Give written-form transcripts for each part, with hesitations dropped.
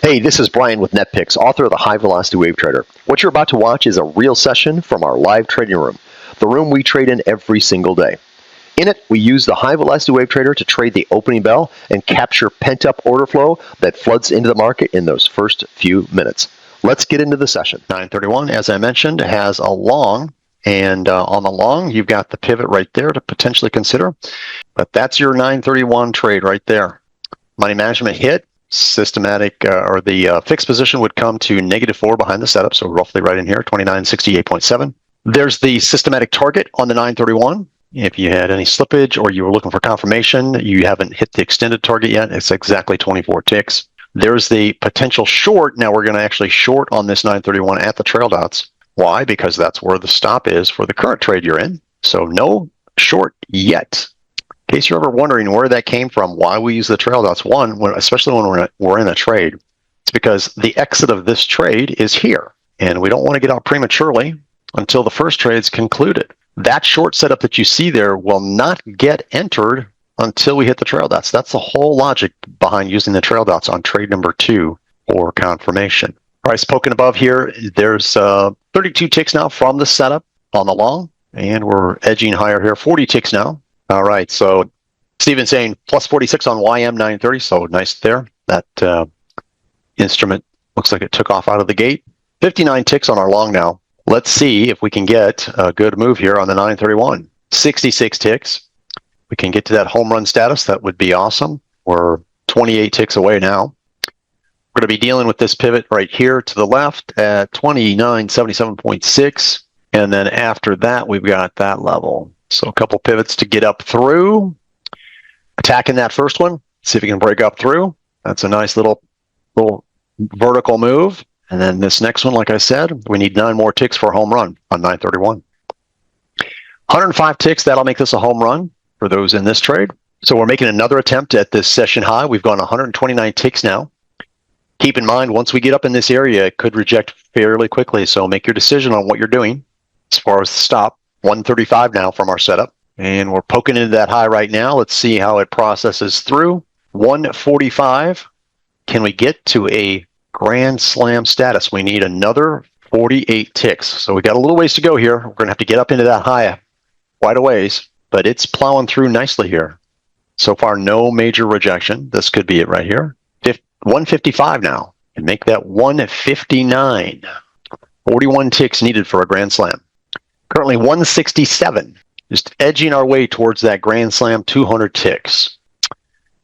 Hey, this is Brian with NetPicks, author of the High Velocity Wave Trader. What you're about to watch is a real session from our live trading room, the room we trade in every single day. In it, we use the High Velocity Wave Trader to trade the opening bell and capture pent-up order flow that floods into the market in those first few minutes. Let's get into the session. 931, as I mentioned, has a long, and on the long, you've got the pivot right there to potentially consider. But that's your 931 trade right there. Money management hit. Systematic or the fixed position would come to -4 behind the setup, so roughly right in here, 2968.7. There's the systematic target on the 931. If you had any slippage or you were looking for confirmation, you haven't hit the extended target yet. It's exactly 24 ticks. There's the potential short. Now we're going to actually short on this 931 at the trail dots. Why? Because that's where the stop is for the current trade you're in. So no short yet. In case you're ever wondering where that came from, why we use the trail dots, especially when we're in a trade, it's because the exit of this trade is here, and we don't want to get out prematurely until the first trade's concluded. That short setup that you see there will not get entered until we hit the trail dots. That's the whole logic behind using the trail dots on trade number 2 for confirmation. Price poking above here, there's 32 ticks now from the setup on the long, and we're edging higher here, 40 ticks now. All right, so Steven's saying plus 46 on YM 930, so nice there. That instrument looks like it took off out of the gate. 59 ticks on our long now. Let's see if we can get a good move here on the 931. 66 ticks. We can get to that home run status. That would be awesome. We're 28 ticks away now. We're going to be dealing with this pivot right here to the left at 2977.6. And then after that, we've got that level. So a couple pivots to get up through. Attacking that first one. See if we can break up through. That's a nice little vertical move. And then this next one, like I said, we need 9 more ticks for a home run on 931. 105 ticks, that'll make this a home run for those in this trade. So we're making another attempt at this session high. We've gone 129 ticks now. Keep in mind, once we get up in this area, it could reject fairly quickly. So make your decision on what you're doing as far as the stop. 135 now from our setup, and we're poking into that high right now. Let's see how it processes through. 145. Can we get to a grand slam status? We need another 48 ticks. So we got a little ways to go here. We're going to have to get up into that high quite a ways, but it's plowing through nicely here. So far, no major rejection. This could be it right here. 155 now, and make that 159. 41 ticks needed for a grand slam. Currently 167, just edging our way towards that Grand Slam 200 ticks.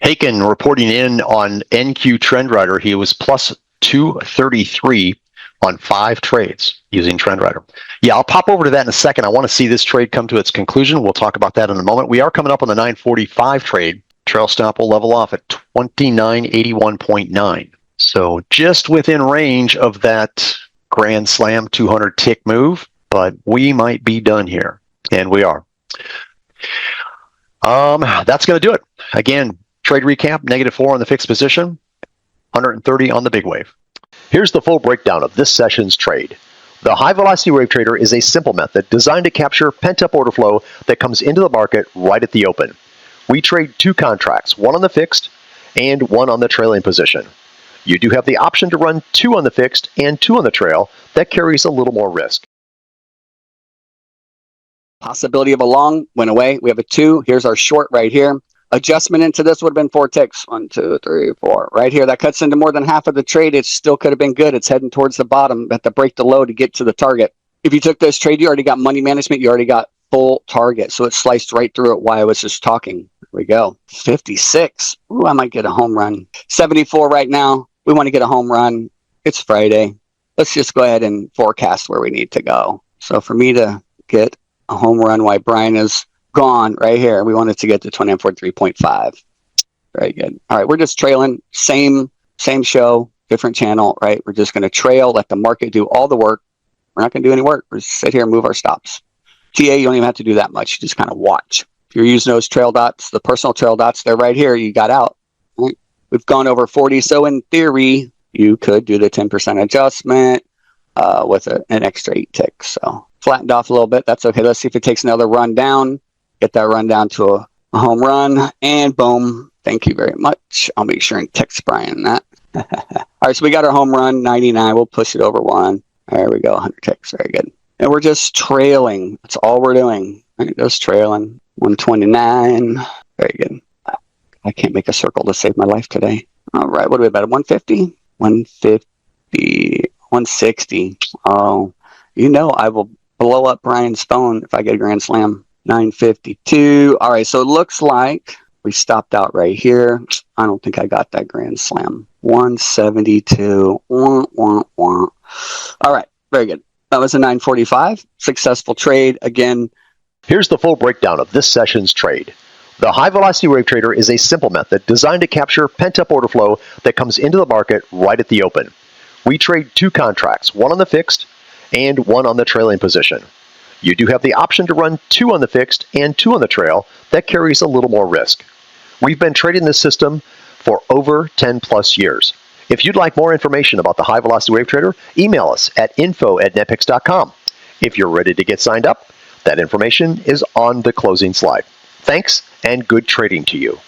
Haken reporting in on NQ TrendRider. He was plus 233 on 5 trades using TrendRider. Yeah, I'll pop over to that in a second. I want to see this trade come to its conclusion. We'll talk about that in a moment. We are coming up on the 945 trade. Trail stop will level off at 2981.9. So just within range of that Grand Slam 200 tick move. But we might be done here, and we are. That's going to do it. Again, trade recap, -4 on the fixed position, 130 on the big wave. Here's the full breakdown of this session's trade. The High Velocity Wave Trader is a simple method designed to capture pent-up order flow that comes into the market right at the open. We trade 2 contracts, one on the fixed and one on the trailing position. You do have the option to run 2 on the fixed and 2 on the trail. That carries a little more risk. Possibility of a long went away. We have a 2. Here's our short right here. Adjustment into this would have been 4 ticks. 1, 2, 3, 4. Right here. That cuts into more than half of the trade. It still could have been good. It's heading towards the bottom. We have to break the low to get to the target. If you took this trade, you already got money management. You already got full target. So it sliced right through it while I was just talking. Here we go. 56. Ooh, I might get a home run. 74 right now. We want to get a home run. It's Friday. Let's just go ahead and forecast where we need to go. So for me to get a home run while Brian is gone right here, we wanted to get to 2943.5. Very good. All right, we're just trailing. Same show, different channel, right? We're just going to trail, let the market do all the work. We're not going to do any work. We're just sit here and move our stops. TA, you don't even have to do that much. You just kind of watch. If you're using those trail dots, the personal trail dots, they're right here. You got out. Right? We've gone over 40. So in theory, you could do the 10% adjustment with an extra 8 ticks. So flattened off a little bit. That's okay. Let's see if it takes another run down. Get that run down to a home run. And boom. Thank you very much. I'll make sure and text Brian that. All right, so we got our home run, 99. We'll push it over 1. There we go, 100 ticks. Very good. And we're just trailing. That's all we're doing. Right, just trailing. 129. Very good. I can't make a circle to save my life today. All right, what do we about? 150? 150. 160. Oh, I will blow up Brian's phone if I get a grand slam. 952. All right, so it looks like we stopped out right here. I don't think I got that grand slam. 172. Wah, wah, wah. All right, very good. That was a 945. Successful trade. Again, Here's the full breakdown of this session's trade. The high velocity wave trader is a simple method designed to capture pent-up order flow that comes into the market right at the open. We trade 2 contracts, one on the fixed and one on the trailing position. You do have the option to run 2 on the fixed and 2 on the trail. That carries a little more risk. We've been trading this system for over 10 plus years. If you'd like more information about the high velocity wave trader, email us at info@netpicks.com. If you're ready to get signed up, that information is on the closing slide. Thanks and good trading to you.